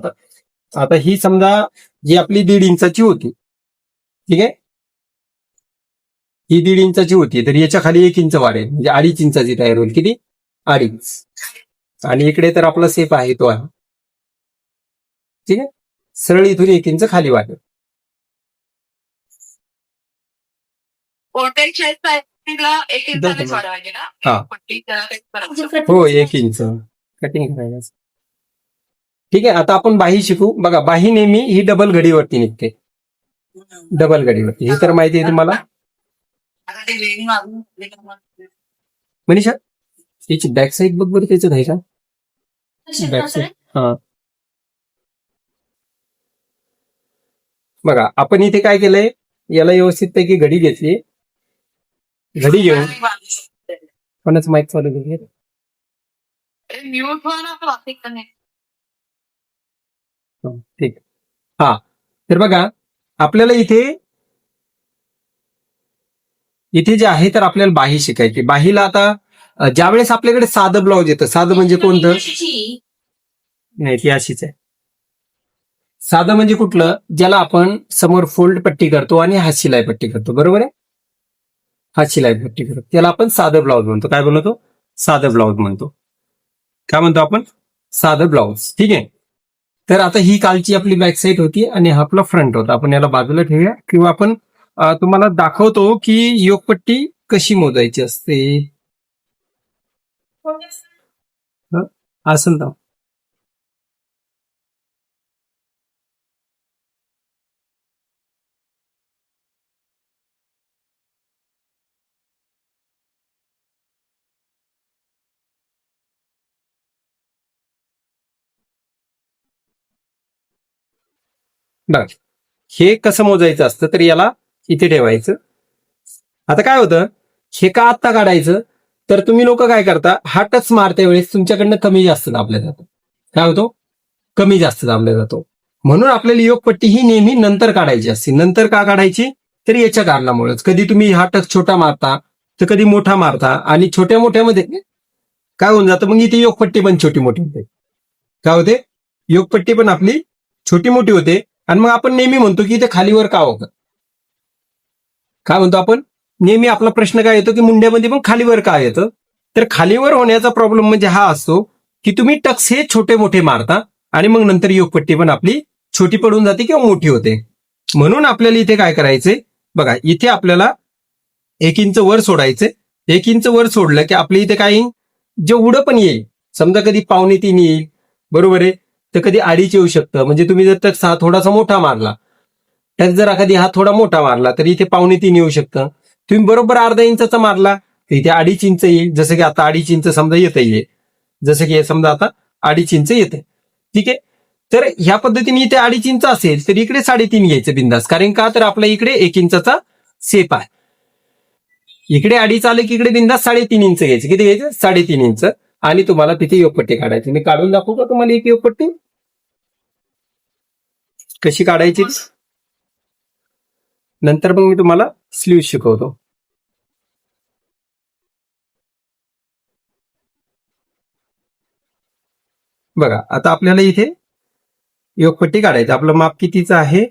S1: आता ही समजा जी आपली 1.5 इंचाची होती. ठीक आहे. ही 1.5 इंचाची होती, तर याच्या खाली 1 इंच वाढेल म्हणजे 2.5 इंचाची तयार होईल. किती? 2.5. आणि इकडे तर आपला सेप आहे तो आहे. ठीक आहे. सरळ इथून 1 इंच खाली वाढेल.
S2: कोणत्याही 1 इंचानेच वाढवायचे ना?
S1: हा.
S2: पट्टी त्याला काही करायचं.
S1: हो, 1 इंच कटिंग करायचं. ठीक आहे. आता आपण बाही शिकू. बघा, बाही नेहमी ही डबल घडीवरती निघते. डबल घडीवरती, हे तर माहिती आहे तुम्हाला.
S2: आता ते वेणी मागून
S1: मनीषा, याची बॅक साईड बघ बरं, त्याचं आहे का बॅक साईड? हा. बघा, आपण इथे काय केलंय, याला व्यवस्थित पैकी घडी घेतली. घडी घेऊन कोणाचं माईक चालू घेतली.
S2: म्यूट व्हा ना ट्रॅफिक कनेक्ट.
S1: ठीक. हा. तर बघा, आपल्याला इथे इथे जे आहे तर आपल्याला बाही शिकायची. बाहीला आता ज्यावेळेस आपल्याकडे साधं ब्लाऊज येतं, साधं म्हणजे कोणतं? नाही, ती अशीच आहे. साधं म्हणजे कुठलं? ज्याला आपण समोर फोल्ड पट्टी करतो आणि हात शिलाई पट्टी करतो, बरोबर आहे? हात शिलाई पट्टी करतो त्याला आपण साधं ब्लाऊज म्हणतो. काय म्हणतो? साधं ब्लाऊज म्हणतो. काय म्हणतो आपण? साधं ब्लाऊज. ठीक आहे. तर आता ही कालची आपली बॅक साईड होती आणि हा आपला फ्रंट होता. आपण याला बाजूला ठेवूया किंवा आपण तुम्हाला दाखवतो की योगपट्टी कशी मोजायची असते. असेल तर बघा, हे कसं मोजायचं असतं तर याला इथे ठेवायचं. आता काय होतं, हे का आत्ता काढायचं तर तुम्ही लोक काय करता, हा टच मारते वेळेस तुमच्याकडनं कमी जास्त दाबल्या जातो. काय होतो? कमी जास्त दाबल्या जातो. म्हणून आपल्याला योगपट्टी ही नेहमी नंतर काढायची असते. नंतर का काढायची तर याच्या कारणामुळेच. कधी तुम्ही हा टच छोटा मारता तर कधी मोठा मारता आणि छोट्या मोठ्यामध्ये काय होऊन जातं, मग इथे योगपट्टी पण छोटी मोठी होते. काय होते? योगपट्टी पण आपली छोटी मोठी होते आणि मग आपण नेहमी म्हणतो की इथे खालीवर का होतं. काय म्हणतो आपण नेहमी? आपला प्रश्न काय येतो की मुंड्यामध्ये पण खालीवर का येतं. तर खालीवर होण्याचा प्रॉब्लेम म्हणजे हा असतो की तुम्ही टक्स हे छोटे मोठे मारता आणि मग नंतर योगपट्टी पण आपली छोटी पडून जाते किंवा मोठी होते. म्हणून आपल्याला इथे काय करायचंय बघा, इथे आपल्याला 1 इंच वर सोडायचे. 1 इंच वर सोडलं की आपल्या इथे काय येईल, जे उडं पण येईल. समजा कधी 2.25 येईल, बरोबर आहे, तर कधी 2.5 येऊ शकतं. म्हणजे तुम्ही जर टक्स हा थोडासा मोठा मारला, टक्स जर एखादी हा थोडा मोठा मारला तर इथे 2.25 येऊ शकतं. तुम्ही बरोबर अर्धा इंचाचा मारला तर इथे 2.5 इंच येईल. जसं की आता 2.5 इंच समजा येत आहे, जसं की समजा आता 2.5 इंच येते. ठीक आहे. तर ह्या पद्धतीने इथे 2.5 इंच असेल तर इकडे 3.5 घ्यायचं बिंदास. कारण का तर आपल्या इकडे 1 इंचाचा सेप आहे. इकडे 2.5 आले की इकडे बिंदास 3.5 इंच घ्यायचे. किती घ्यायचे? 3.5 इंच. आणि तुम्हाला तिथे योगपट्टी काढायची. मी काढून दाखवू का तुम्हाला एक योगपट्टी कशी काढायची? नंतर मग मी तुम्हाला स्लीव शिकवतो. बघा, आता आपल्याला इथे योगपट्टी काढायची. आपलं माप कितीचं आहे?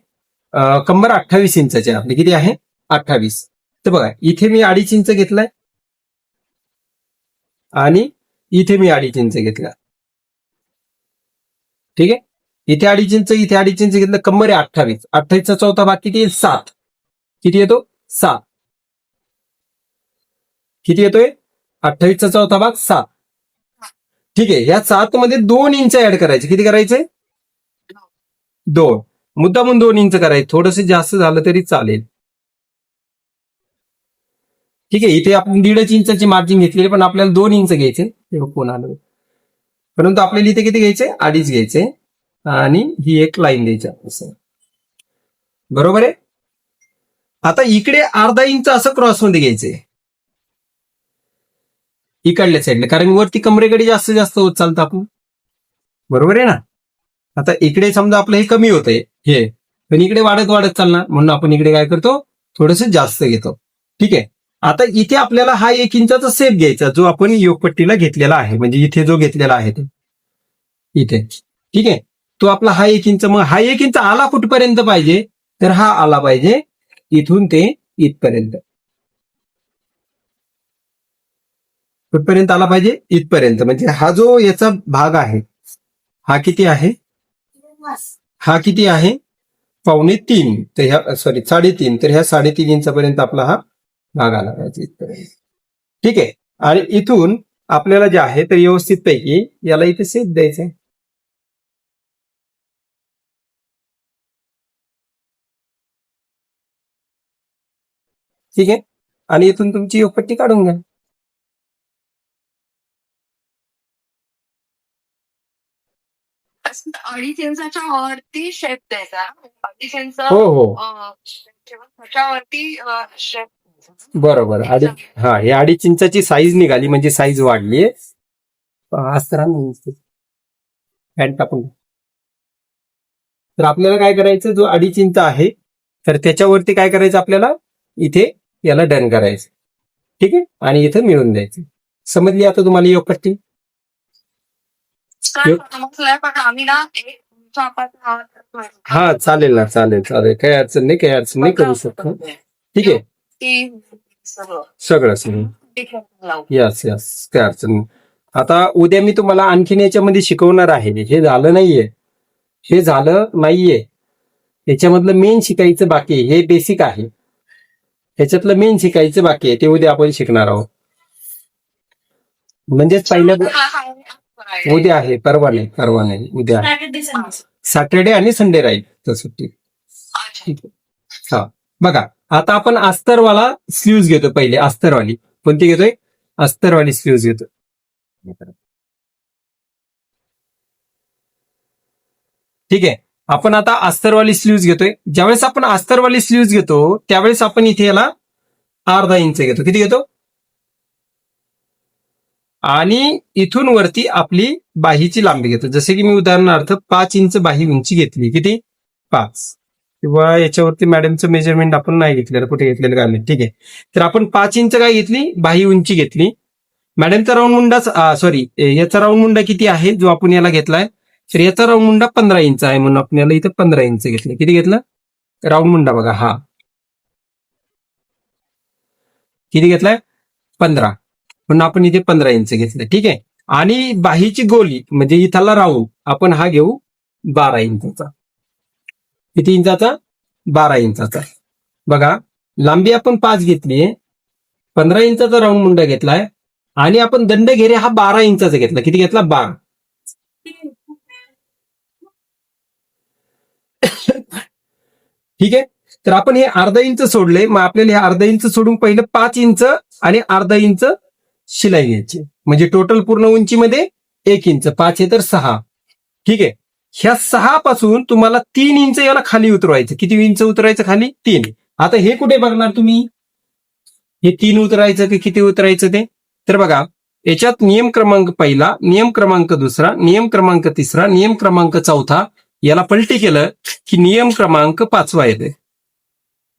S1: कंबर 28 इंचाचे आहे. आपली किती आहे? 28. तर बघा, इथे मी 2.5 इंच घेतलाय आणि इथे मी 2.5 इंच घेतला. ठीक आहे. इथे 2.5 इंच, इथे 2.5 इंच घेतलं. कंबर आहे 28. 28चा चौथा भाग किती आहे? 7. किती येतो? 7. किती येतोय? 28चा चौथा भाग 7. ठीक आहे. या 7 मध्ये 2 इंच ऍड करायचे. किती करायचे? 2. मुद्दामून 2 इंच करायचे. थोडंसं जास्त झालं तरी चालेल. ठीक आहे. इथे आपण 1.5 इंचाची मार्जिन घेतलेली, पण आपल्याला 2 इंच घ्यायचे. कोण आलं, परंतु आपल्याला इथे किती घ्यायचे? 2.5 घ्यायचे आणि ही एक लाईन द्यायची असं. बरोबर आहे. आता इकडे अर्धा इंच असं क्रॉसमध्ये घ्यायचंय इकडल्या साईडला, कारण वरती कमरेकडे जास्त जास्त होत चालतं आपण. बरोबर आहे ना. आता इकडे समजा आपलं हे कमी होतंय हे, पण इकडे वाढत वाढत चालणार, म्हणून आपण इकडे काय करतो, थोडस जास्त घेतो. ठीक आहे. आता इथे आपल्याला हा 1 इंचाचा सेप घ्यायचा जो आपण योगपट्टीला घेतलेला आहे. म्हणजे इथे जो घेतलेला आहे तो इथे. ठीक आहे. तो आपला हा 1 इंच. मग हा 1 इंच आला कुठपर्यंत पाहिजे तर हा आला पाहिजे इथून ते इथपर्यंत. कुठपर्यंत आला पाहिजे? इथपर्यंत. म्हणजे हा जो याचा भाग आहे हा किती आहे? हा किती आहे? 2.25. तर ह्या 3.5. तर ह्या 3.5 इंचापर्यंत आपला हा भाग आला पाहिजे इथपर्यंत. ठीक आहे. आणि इथून आपल्याला जे आहे तर व्यवस्थित पैकी याला इथे सेप द्यायचंय. ठीक आहे. आणि इथून तुमची योगपट्टी काढून घ्या.
S2: असं 2.5 इंचाच्या वरती शेप द्यायचा. 2.5 इंच
S1: हो हो
S2: त्याच्यावरती शेप.
S1: बरोबर. हा, हे 2.5 इंचाची साईज निघाली म्हणजे साईज वाढलीये. पॅन्ट टाकून. तर आपल्याला काय करायचं, जो 2.5 इंच आहे तर त्याच्यावरती काय करायचं आपल्याला, इथे याला डन करायचं. ठीक आहे, आणि इथं मिळून द्यायचं. समजली आता तुम्हाला योग पट्टी?
S2: काय समजलंय, पण आम्ही ना एक चपाती
S1: हा चालेल ना, चालेल चालेल, काही अडचण नाही, काही अडचण नाही, करू शकतो. ठीक आहे,
S2: सगळं
S1: सगळं सगळं.
S2: ठीक आहे, लावू.
S1: यस यस, काही अडचण नाही. आता उद्या मी तुम्हाला आणखीन याच्यामध्ये शिकवणार आहे. हे झालं नाहीये, हे झालं नाहीये, याच्यामधलं मेन शिकायचं बाकी आहे. हे बेसिक आहे, ह्याच्यातलं मेन शिकायचं बाकी आहे, ते उद्या आपण शिकणार आहोत. म्हणजेच पहिल्या उद्या आहे, परवा नाही, परवा नाही, उद्या आहे. सॅटर्डे आणि संडे राहील तर सुट्टी. ठीक आहे, हा. बघा आता आपण अस्तरवाला स्लीव्ज घेतो. पहिले अस्तरवाली कोणती घेतोय? अस्तरवाली स्लीव्ज घेतो. ठीक आहे, आपण आता अस्तरवाली स्लीव्ज घेतोय. ज्यावेळेस आपण अस्तरवाली स्लीव्ज घेतो त्यावेळेस आपण इथे याला अर्धा इंच घेतो. किती घेतो? आणि इथून वरती आपली बाहीची लांबी घेतो. जसे की मी उदाहरणार्थ 5 इंच बाही उंची घेतली. किती? 5. किंवा याच्यावरती मॅडमचं मेजरमेंट आपण नाही घेतलेलं, कुठे घेतलेलं काय नाही. ठीक आहे, तर आपण 5 इंच काय घेतली? बाही उंची घेतली. मॅडमचा राऊंड मुंडा, सॉरी, याचा राऊंड मुंडा किती आहे जो आपण याला घेतलाय? तर याचा राऊंड मुंडा 15 इंच आहे, म्हणून आपण याला इथं 15 इंच घेतले. किती घेतलं? राऊंड मुंडा बघा, हा किती घेतलाय? 15, म्हणून आपण इथे 15 इंच घेतलं. ठीक आहे, आणि बाहीची गोली म्हणजे इथला राऊंड आपण हा घेऊ 12 इंचाचा. किती इंचाचा? 12 इंचाचा. बघा लांबी आपण 5 घेतलीये, 15 इंचाचा राऊंड मुंडा घेतलाय, आणि आपण दंड घेरे हा 12 इंचाचा घेतला. किती घेतला? 12. ठीक आहे, तर आपण हे अर्धा इंच सोडले, मग आपल्याला हे अर्धा इंच सोडून पहिलं 5 इंच आणि अर्धा इंच शिलाई घ्यायची. म्हणजे टोटल पूर्ण उंचीमध्ये 1 इंच, 5 आहे तर 6. ठीक आहे, ह्या 6 पासून तुम्हाला 3 इंच याला खाली उतरवायचं. किती इंच उतरायचं खाली? 3. आता हे कुठे बघणार तुम्ही? हे 3 उतरायचं की किती उतरायचं ते? तर बघा याच्यात नियम क्रमांक पहिला, नियम क्रमांक दुसरा, नियम क्रमांक तिसरा, नियम क्रमांक चौथा, याला पलटी केलं की नियम क्रमांक 5वा येते.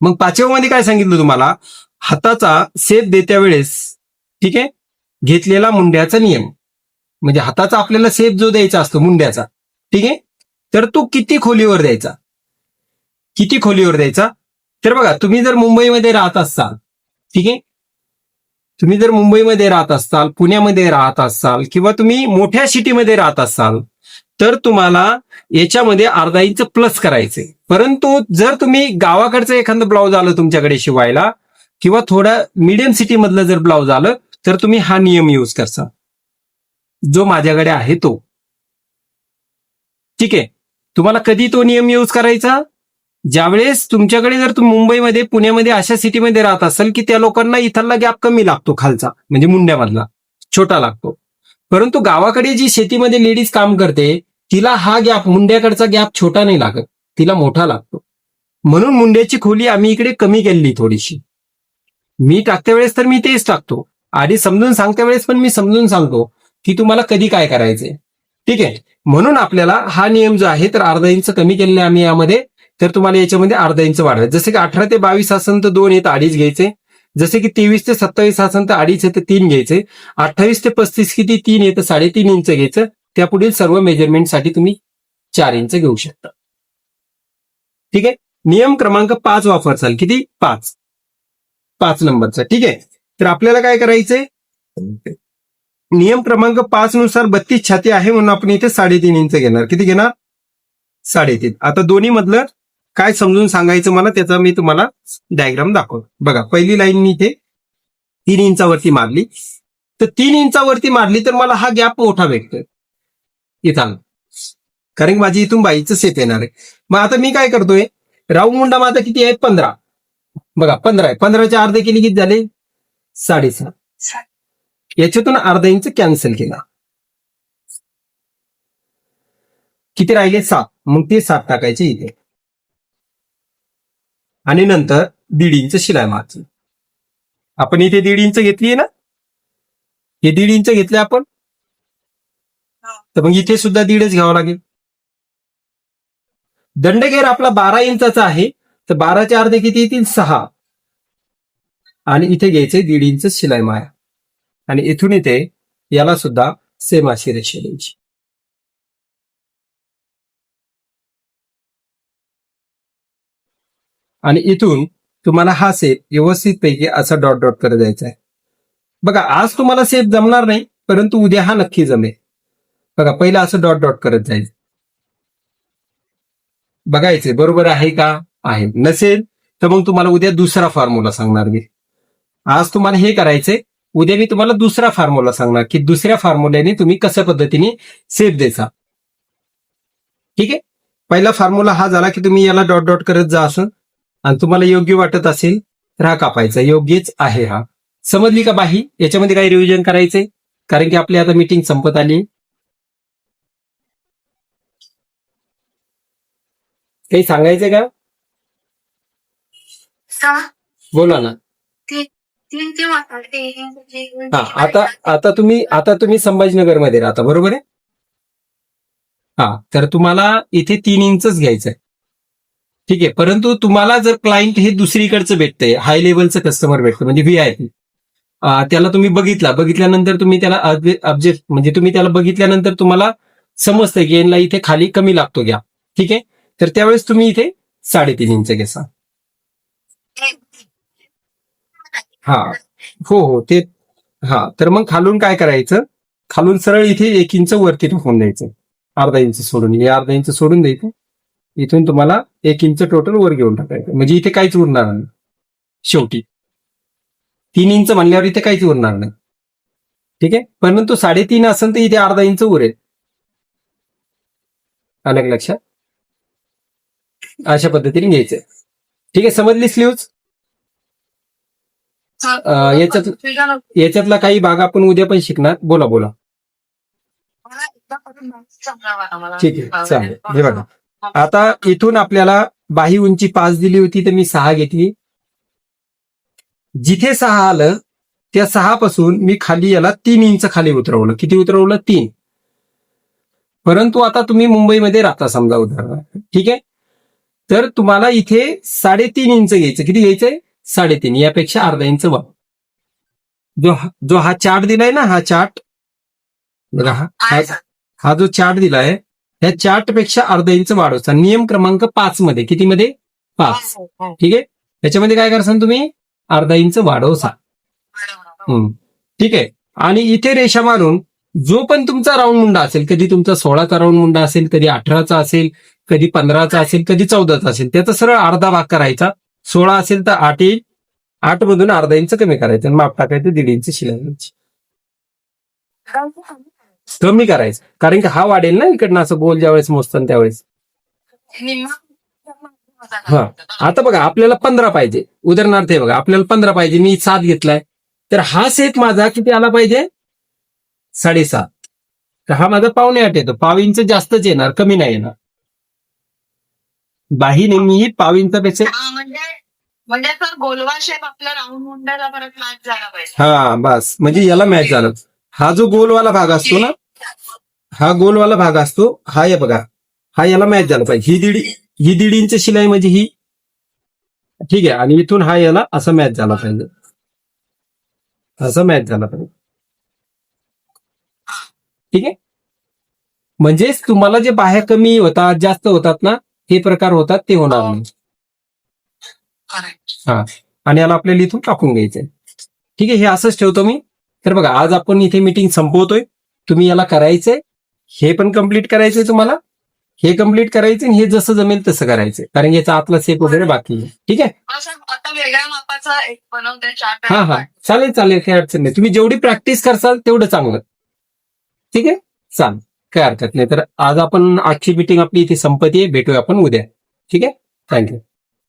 S1: मग 5व्या मध्ये काय सांगितलं तुम्हाला? हाताचा शेप देत्या वेळेस, ठीक आहे, घेतलेला मुंड्याचा नियम. म्हणजे हाताचा आपल्याला शेप जो द्यायचा असतो मुंड्याचा, ठीक आहे, तर तो किती खोलीवर द्यायचा? किती खोलीवर द्यायचा? तर बघा तुम्ही जर मुंबईमध्ये राहत असाल, ठीक आहे, तुम्ही जर मुंबईमध्ये राहत असाल, पुण्यामध्ये राहत असाल, किंवा तुम्ही मोठ्या सिटीमध्ये राहत असाल, तर तुम्हाला याच्यामध्ये अर्धा इंच प्लस करायचे. परंतु जर तुम्ही गावाकडचं एखादं ब्लाऊज आलं तुमच्याकडे शिवायला, किंवा थोडा मीडियम सिटी मधलं जर ब्लाऊज आलं, तर तुम्ही हा नियम यूज करसा जो माझ्याकडे आहे तो. ठीक आहे, तुम्हाला कधी तो नियम यूज करायचा? ज्यावेळेस तुमच्याकडे जर तुम्ही मुंबईमध्ये पुण्यामध्ये अशा सिटीमध्ये राहत असाल की त्या लोकांना इथला गॅप कमी लागतो, खालचा म्हणजे मुंड्यामधला छोटा लागतो. परंतु गावाकडे जी शेतीमध्ये लेडीज काम करते तिला हा गॅप, मुंड्याकडचा गॅप छोटा नाही लागत, तिला मोठा लागतो. म्हणून मुंड्याची खोली आम्ही इकडे कमी केली थोडीशी. मी टाकत्या वेळेस तर मी तेच टाकतो, आणि समजून सांगत्या वेळेस पण मी समजून सांगतो की तुम्हाला कधी काय करायचंय. ठीक आहे, म्हणून आपल्याला हा नियम जो आहे तर अर्धा इंच कमी केलेला आम्ही यामध्ये, तर तुम्हाला याच्यामध्ये अर्धा इंच वाढवायचं. जसे की 18 ते 22 असेल तर 2 येत 2.5 घ्यायचे. जसे की 23 ते 27 असेल तर 2.5 येतं 3 घ्यायचे. 28 ते 35 किती 3 येतं 3.5 इंच घ्यायचं. त्या पुढील सर्व मेजरमेंटसाठी तुम्ही 4 इंच घेऊ शकता. ठीक आहे, नियम क्रमांक 5 वापरचाल. किती? 5 नंबरचा. ठीक आहे, तर आपल्याला काय करायचंय? नियम क्रमांक 5 नुसार 32 छाती आहे, म्हणून आपण इथे 3.5 इंच घेणार. किती घेणार? 3.5. आता दोन्ही मधलं काय समजून सांगायचं मला, त्याचा मी तुम्हाला डायग्राम दाखवतो. बघा पहिली लाईन मी इथे 3 इंचावरती मारली, तर 3 इंचावरती मारली तर मला हा गॅप मोठा भेटतोय इथं, कारण की माझी इथून बाईचं शेप येणार आहे. मग आता मी काय करतोय, राऊंड मुंडा माझा किती आहे? 15. बघा 15 आहे, 15चे अर्धे केली किती झाले? 7.5. याच्यातून अर्धा इंच कॅन्सल केला, किती राहिले? 7. मग ते 7 टाकायचे इथे, आणि नंतर 1.5 इंच शिलाई मारायची. आपण इथे 1.5 इंच घेतली आहे ना, हे 1.5 इंच घेतले आपण, तर मग इथे सुद्धा 1.5च घ्यावं लागेल. दंडघेर आपला 12 इंचाचा आहे, तर 12चे अर्धे किती येतील? 6. आणि इथे घ्यायचे 1.5 इंच शिलाई माया आणि इथून इथे याला सुद्धा सेम अशी रेषा द्यायची. आणि इथून तुम्हाला हा सेप व्यवस्थित पैकी असा डॉट डॉट करत जायचा आहे. बघा आज तुम्हाला सेप जमणार नाही, परंतु उद्या हा नक्की जमेल. बघा पहिला असं डॉट डॉट करत जायचं, बघायचे बरोबर आहे का. आहे, नसेल तर मग तुम्हाला उद्या दुसरा फॉर्म्युला सांगणार मी. आज तुम्हाला हे करायचंय, उद्या मी तुम्हाला दुसरा फॉर्म्युला सांगणार की दुसऱ्या फॉर्म्युल्याने तुम्ही कशा पद्धतीने सेप द्यायचा. ठीक आहे, पहिला फॉर्म्युला हा झाला की तुम्ही याला डॉट डॉट करत जा असं, आणि तुम्हाला योग्य वाटत असेल तर हा कापायचा. योग्यच आहे हा. समजली का बाही. याच्यामध्ये काही रिव्हिजन करायचंय कारण की आपली आता मीटिंग संपत आली. काही सांगायचंय का. बोला ना. हा, आता तुम्ही संभाजीनगरमध्ये राहता बरोबर आहे. हा, तर तुम्हाला इथे 3 इंचच घ्यायचंय. ठीक आहे, परंतु तुम्हाला जर क्लायंट हे दुसरीकडचं भेटतंय, हाय लेवलचं कस्टमर भेटतं म्हणजे VIP, त्याला तुम्ही बघितल्यानंतर तुम्ही त्याला ऑब्जेक्ट म्हणजे तुम्ही त्याला बघितल्यानंतर तुम्हाला समजतं की यांना इथे खाली कमी लागतो घ्या. ठीक आहे, तर त्यावेळेस तुम्ही इथे 3.5 इंच घ्यासा. हा, हो ते. हा, तर मग खालून काय करायचं, खालून सरळ इथे 1 इंच वरती ठेवून द्यायचं. अर्धा इंच सोडून, हे अर्धा इंच सोडून द्यायचं. इथून तुम्हाला 1 इंच टोटल वर घेऊन टाकायचं, म्हणजे इथे काहीच उरणार नाही. शेवटी 3 इंच म्हणल्यावर इथे काहीच उरणार नाही. ठीक आहे, परंतु 3.5 असेल तर इथे अर्धा इंच उरेल. आलं लक्षात. अशा पद्धतीने घ्यायचं. ठीक आहे, समजली स्लीव्ज. याच्यातला काही भाग आपण उद्या पण शिकणार. बोला बोला. ठीक आहे, चालेल. हे बघा, आता इथून आपल्याला बाही उंची 5 दिली होती तर मी 6 घेतली. जिथे 6 आलं त्या 6 पासून मी खाली याला 3 इंच खाली उतरवलं. किती उतरवलं. 3. परंतु आता तुम्ही मुंबईमध्ये राहता समजा उदाहरण. ठीक आहे, तर तुम्हाला इथे 3.5 इंच घ्यायचं. किती घ्यायचंय. 3.5. यापेक्षा अर्धा इंच वर. जो हा चार्ट दिलाय ना, हा चार्ट बघा, हा जो चार्ट दिलाय ह्या चार्ट पेक्षा अर्धा इंच वाढवचा. नियम क्रमांक 5 मध्ये. किती मध्ये. 5. ठीक आहे, त्याच्यामध्ये काय करसान तुम्ही अर्धा इंच वाढवसा. ठीक आहे, आणि इथे रेषा मारून जो पण तुमचा राऊंड मुंडा असेल, कधी तुमचा 16चा राऊंड मुंडा असेल, कधी 18चा असेल, कधी 15चा असेल, कधी 14चा असेल, त्याचा सरळ अर्धा भाग करायचा. 16 असेल तर 8 येईल. 8 मधून अर्धा इंच कमी करायचं आणि माप टाकायचं 1.5 इंच शिलाई द्यायची. कमी करायचं कारण की हा वाढेल ना इकडनं असं गोल ज्यावेळेस मोजताना त्यावेळेस. हा, आता बघा आपल्याला 15 पाहिजे. उदाहरणार्थ हे बघा, आपल्याला 15 पाहिजे. मी 7 घेतलाय, तर हा सेट माझा किती आला पाहिजे. 7.5. तर हा माझा 7.25 येतो. 0.5 इंच जास्तच येणार, कमी नाही येणार. बाही नेहमी 0.5 इंचापेक्षा.
S2: म्हणजे सर गोलवा शेप आपल्या राऊंड मुंड्याला परत मॅच झाला पाहिजे.
S1: हा, बस म्हणजे याला मॅच झालं. हा जो गोलवाला भाग असतो ना, हा गोलवाला भाग असतो, हा हे बघा, हा याला मॅच झाला पाहिजे. ही 1.5 इंच शिलाई म्हणजे ही. ठीक आहे, आणि इथून हा याला असं मॅच झाला पाहिजे. असं मॅच झाला पाहिजे. ठीक आहे, म्हणजेच तुम्हाला जे बाह्य कमी होतात जास्त होतात ना, हे प्रकार होतात ते होणार नाही. हा, आणि याला आपल्याला इथून टाकून घ्यायचंय. ठीक आहे, हे असंच ठेवतो मी. तर बघा, आज आपण इथे मीटिंग संपवतोय. तुम्ही याला करायचंय, हे पण कम्प्लीट करायचंय तुम्हाला. हे कम्प्लीट करायचं आणि हे जसं जमेल तसं करायचं, कारण याचा आतला सेप वगैरे बाकी आहे. ठीक आहे,
S2: आता वेगळ्या मापाचा एक बनवते चार्ट.
S1: हा, चालेल काही अडचण नाही. तुम्ही जेवढी प्रॅक्टिस करसाल तेवढं चांगलं. ठीक आहे, चालेल, काही हरकत नाही. तर आज आपण आजची मीटिंग आपली इथे संपत्ती. भेटूया आपण उद्या. ठीक आहे, थँक्यू.